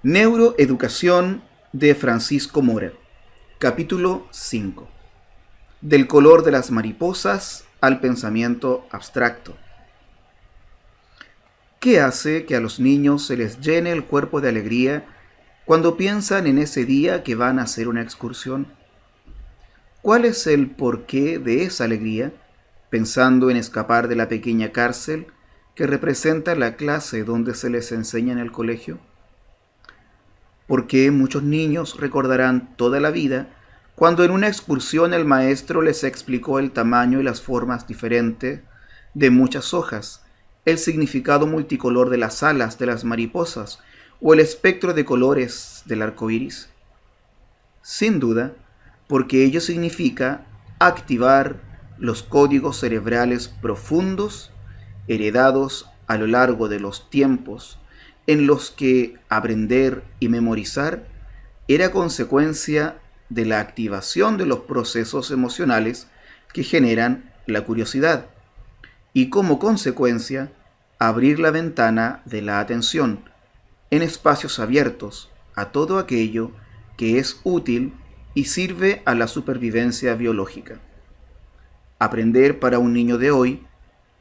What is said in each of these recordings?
Neuroeducación de Francisco Mora. Capítulo 5. Del color de las mariposas al pensamiento abstracto. ¿Qué hace que a los niños se les llene el cuerpo de alegría cuando piensan en ese día que van a hacer una excursión? ¿Cuál es el porqué de esa alegría, pensando en escapar de la pequeña cárcel que representa la clase donde se les enseña en el colegio? Porque muchos niños recordarán toda la vida cuando en una excursión el maestro les explicó el tamaño y las formas diferentes de muchas hojas, el significado multicolor de las alas de las mariposas o el espectro de colores del arco iris. Sin duda, porque ello significa activar los códigos cerebrales profundos heredados a lo largo de los tiempos en los que aprender y memorizar era consecuencia de la activación de los procesos emocionales que generan la curiosidad y como consecuencia abrir la ventana de la atención en espacios abiertos a todo aquello que es útil y sirve a la supervivencia biológica. Aprender para un niño de hoy,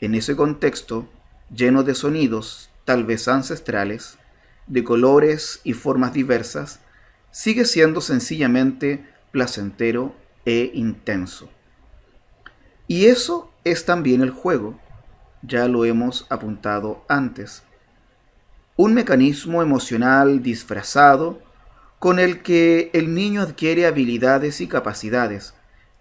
en ese contexto lleno de sonidos tal vez ancestrales, de colores y formas diversas, sigue siendo sencillamente placentero e intenso. Y eso es también el juego, ya lo hemos apuntado antes. Un mecanismo emocional disfrazado con el que el niño adquiere habilidades y capacidades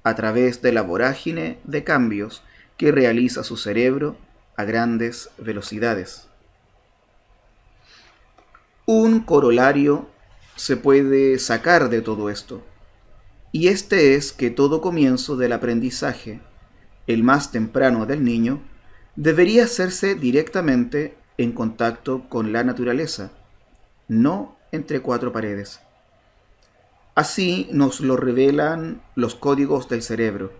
a través de la vorágine de cambios que realiza su cerebro a grandes velocidades. Un corolario se puede sacar de todo esto, y este es que todo comienzo del aprendizaje, el más temprano del niño, debería hacerse directamente en contacto con la naturaleza, no entre cuatro paredes. Así nos lo revelan los códigos del cerebro,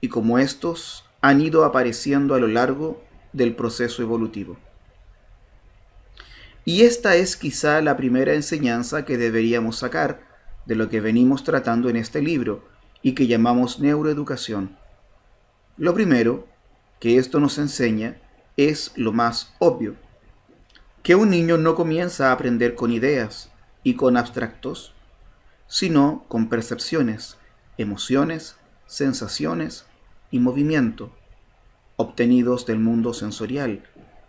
y como estos han ido apareciendo a lo largo del proceso evolutivo. Y esta es quizá la primera enseñanza que deberíamos sacar de lo que venimos tratando en este libro y que llamamos neuroeducación. Lo primero que esto nos enseña es lo más obvio, que un niño no comienza a aprender con ideas y con abstractos, sino con percepciones, emociones, sensaciones y movimiento, obtenidos del mundo sensorial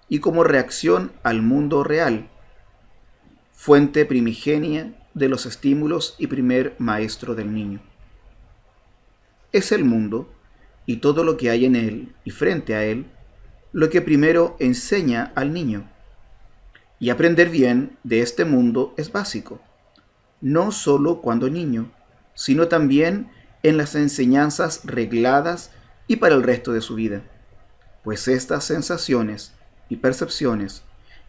y como reacción al mundo real, fuente primigenia de los estímulos y primer maestro del niño. Es el mundo y todo lo que hay en él y frente a él lo que primero enseña al niño. Y aprender bien de este mundo es básico, no solo cuando niño, sino también en las enseñanzas regladas y para el resto de su vida, pues estas sensaciones y percepciones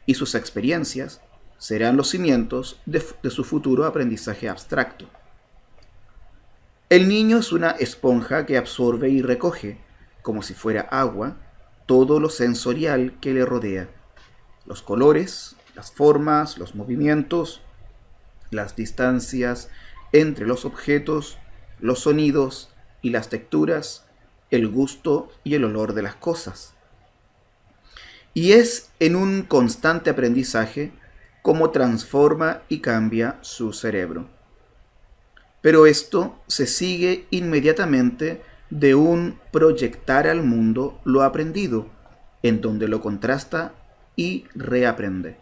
y sus experiencias serán los cimientos de su futuro aprendizaje abstracto. El niño es una esponja que absorbe y recoge, como si fuera agua, todo lo sensorial que le rodea, los colores, las formas, los movimientos, las distancias entre los objetos, los sonidos y las texturas, el gusto y el olor de las cosas. Y es en un constante aprendizaje cómo transforma y cambia su cerebro. Pero esto se sigue inmediatamente de un proyectar al mundo lo aprendido, en donde lo contrasta y reaprende.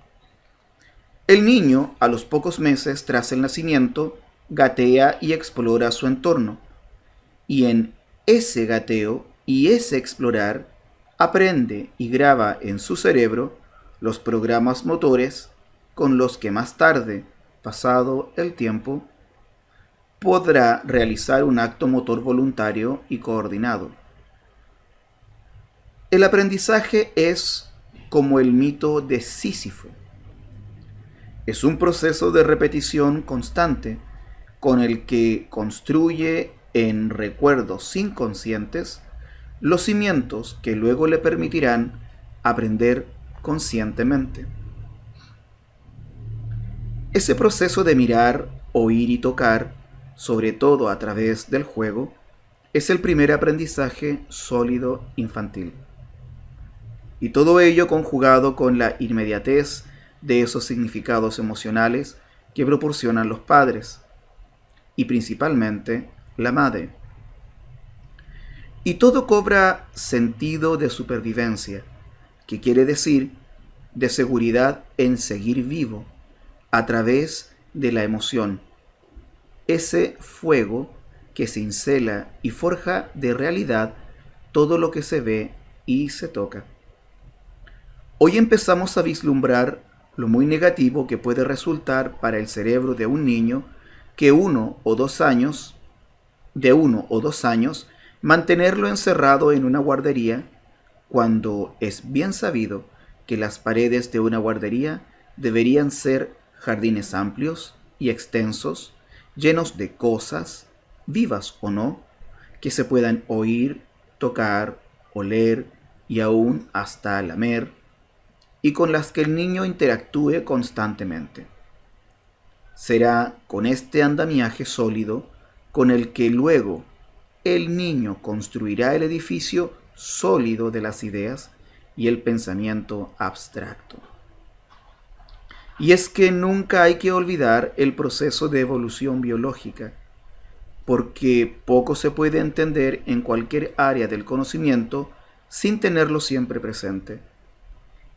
El niño, a los pocos meses tras el nacimiento, gatea y explora su entorno, y en ese gateo y ese explorar aprende y graba en su cerebro los programas motores con los que más tarde, pasado el tiempo, podrá realizar un acto motor voluntario y coordinado. El aprendizaje es como el mito de Sísifo. Es un proceso de repetición constante con el que construye en recuerdos inconscientes los cimientos que luego le permitirán aprender conscientemente. Ese proceso de mirar, oír y tocar, sobre todo a través del juego, es el primer aprendizaje sólido infantil. Y todo ello conjugado con la inmediatez de esos significados emocionales que proporcionan los padres, y principalmente la madre. Y todo cobra sentido de supervivencia, que quiere decir de seguridad en seguir vivo a través de la emoción, ese fuego que cincela y forja de realidad todo lo que se ve y se toca. Hoy empezamos a vislumbrar lo muy negativo que puede resultar para el cerebro de un niño que de 1 o 2 años, mantenerlo encerrado en una guardería cuando es bien sabido que las paredes de una guardería deberían ser jardines amplios y extensos, llenos de cosas, vivas o no, que se puedan oír, tocar, oler y aún hasta lamer, y con las que el niño interactúe constantemente. Será con este andamiaje sólido con el que luego el niño construirá el edificio sólido de las ideas y el pensamiento abstracto. Y es que nunca hay que olvidar el proceso de evolución biológica, porque poco se puede entender en cualquier área del conocimiento sin tenerlo siempre presente.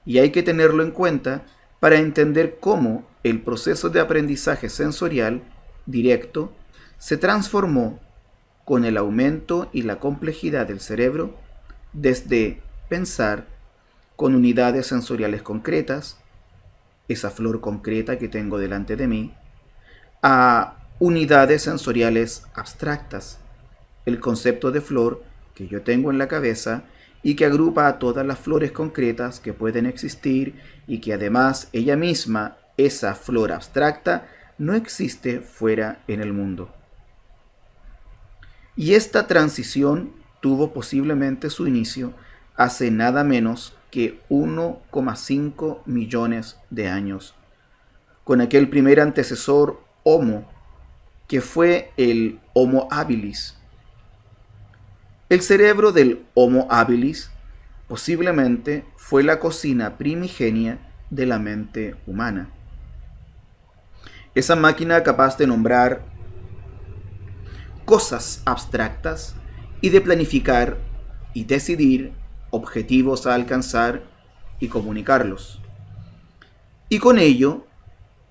Y hay que tenerlo en cuenta para entender cómo el proceso de aprendizaje sensorial directo se transformó con el aumento y la complejidad del cerebro desde pensar con unidades sensoriales concretas, esa flor concreta que tengo delante de mí, a unidades sensoriales abstractas, el concepto de flor que yo tengo en la cabeza y que agrupa a todas las flores concretas que pueden existir y que además ella misma, esa flor abstracta, no existe fuera en el mundo. Y esta transición tuvo posiblemente su inicio hace nada menos que 1,5 millones de años, con aquel primer antecesor Homo, que fue el Homo habilis. El cerebro del Homo habilis posiblemente fue la cocina primigenia de la mente humana. Esa máquina capaz de nombrar cosas abstractas y de planificar y decidir objetivos a alcanzar y comunicarlos. Y con ello,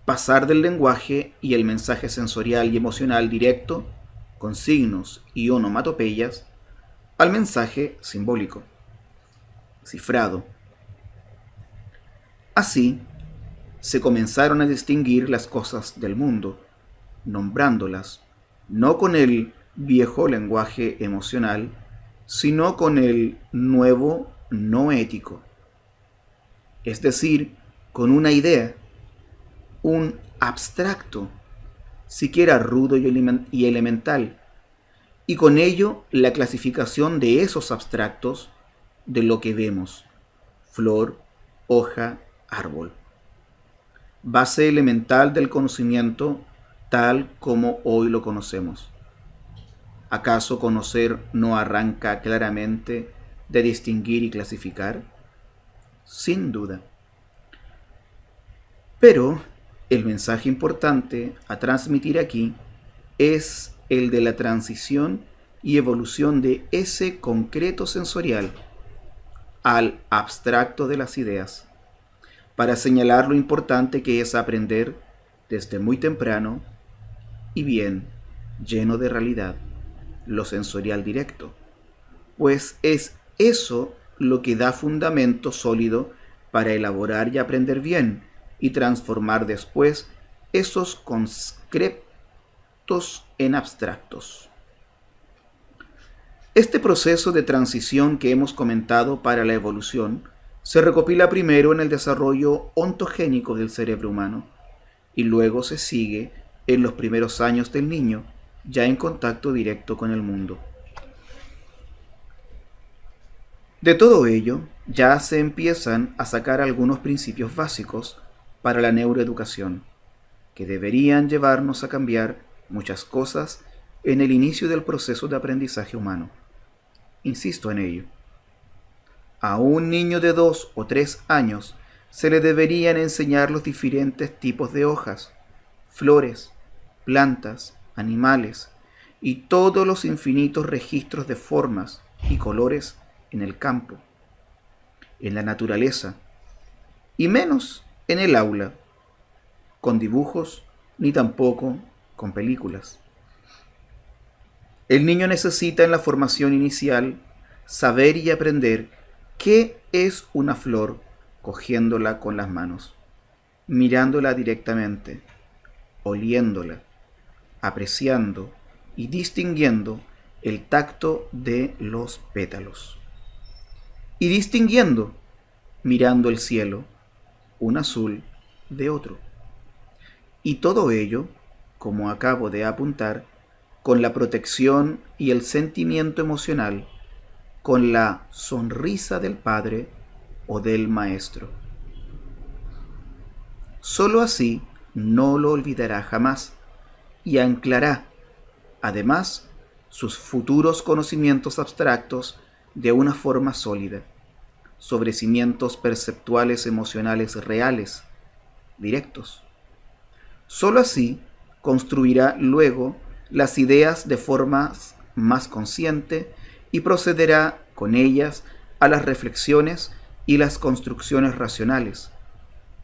pasar del lenguaje y el mensaje sensorial y emocional directo, con signos y onomatopeyas, al mensaje simbólico, cifrado. Así, se comenzaron a distinguir las cosas del mundo, nombrándolas, no con el viejo lenguaje emocional, sino con el nuevo no ético, es decir, con una idea, un abstracto, siquiera rudo y elemental, y con ello la clasificación de esos abstractos de lo que vemos, flor, hoja, árbol. Base elemental del conocimiento tal como hoy lo conocemos. ¿Acaso conocer no arranca claramente de distinguir y clasificar? Sin duda. Pero el mensaje importante a transmitir aquí es el de la transición y evolución de ese concreto sensorial al abstracto de las ideas, para señalar lo importante que es aprender desde muy temprano y bien lleno de realidad lo sensorial directo, pues es eso lo que da fundamento sólido para elaborar y aprender bien y transformar después esos concretos en abstractos. Este proceso de transición que hemos comentado para la evolución se recopila primero en el desarrollo ontogénico del cerebro humano y luego se sigue en los primeros años del niño, ya en contacto directo con el mundo. De todo ello, ya se empiezan a sacar algunos principios básicos para la neuroeducación, que deberían llevarnos a cambiar muchas cosas en el inicio del proceso de aprendizaje humano. Insisto en ello. A un niño de 2 o 3 años se le deberían enseñar los diferentes tipos de hojas, flores, plantas, animales y todos los infinitos registros de formas y colores en el campo, en la naturaleza, y menos en el aula, con dibujos ni tampoco con películas. El niño necesita en la formación inicial saber y aprender qué es una flor cogiéndola con las manos, mirándola directamente, oliéndola, apreciando y distinguiendo el tacto de los pétalos. Y distinguiendo, mirando el cielo, un azul de otro. Y todo ello, como acabo de apuntar, con la protección y el sentimiento emocional, con la sonrisa del padre o del maestro. Solo así no lo olvidará jamás y anclará, además, sus futuros conocimientos abstractos de una forma sólida, sobre cimientos perceptuales emocionales reales, directos. Solo así construirá luego las ideas de forma más consciente y procederá con ellas a las reflexiones y las construcciones racionales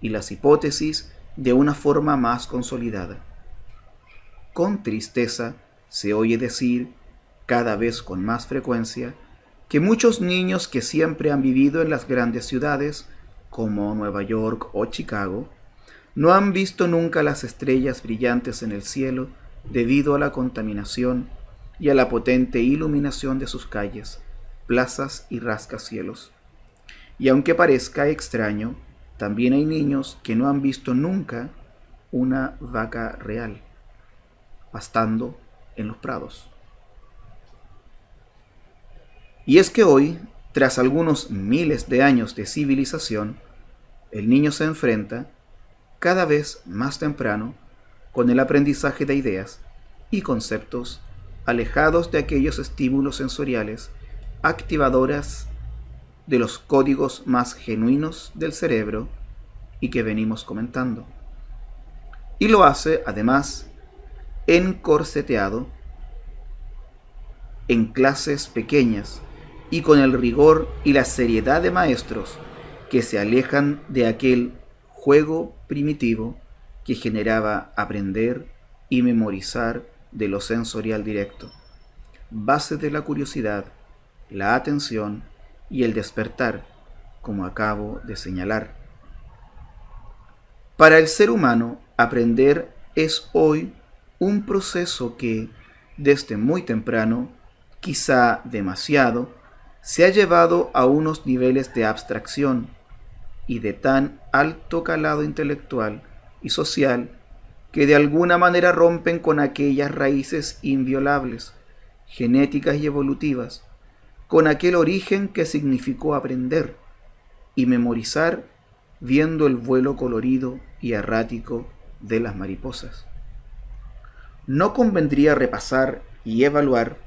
y las hipótesis de una forma más consolidada. Con tristeza se oye decir, cada vez con más frecuencia, que muchos niños que siempre han vivido en las grandes ciudades, como Nueva York o Chicago, no han visto nunca las estrellas brillantes en el cielo debido a la contaminación y a la potente iluminación de sus calles, plazas y rascacielos. Y aunque parezca extraño, también hay niños que no han visto nunca una vaca real pastando en los prados. Y es que hoy, tras algunos miles de años de civilización, el niño se enfrenta, cada vez más temprano, con el aprendizaje de ideas y conceptos alejados de aquellos estímulos sensoriales activadoras de los códigos más genuinos del cerebro y que venimos comentando. Y lo hace, además, encorseteado en clases pequeñas y con el rigor y la seriedad de maestros que se alejan de aquel juego primitivo que generaba aprender y memorizar de lo sensorial directo, base de la curiosidad, la atención y el despertar, como acabo de señalar. Para el ser humano, aprender es hoy un proceso que, desde muy temprano, quizá demasiado, se ha llevado a unos niveles de abstracción y de tan alto calado intelectual y social que de alguna manera rompen con aquellas raíces inviolables, genéticas y evolutivas, con aquel origen que significó aprender y memorizar viendo el vuelo colorido y errático de las mariposas. No convendría repasar y evaluar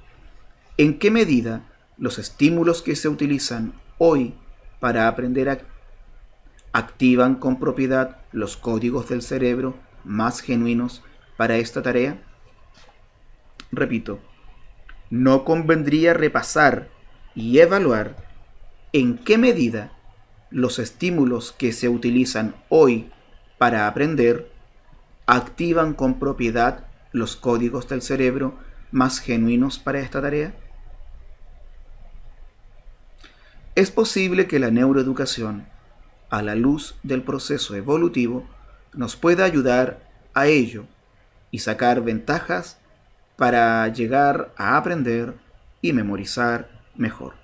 en qué medida los estímulos que se utilizan hoy para aprender activan con propiedad los códigos del cerebro más genuinos para esta tarea. Repito, no convendría repasar y evaluar en qué medida los estímulos que se utilizan hoy para aprender activan con propiedad los códigos del cerebro más genuinos para esta tarea. Es posible que la neuroeducación, a la luz del proceso evolutivo, nos pueda ayudar a ello y sacar ventajas para llegar a aprender y memorizar mejor.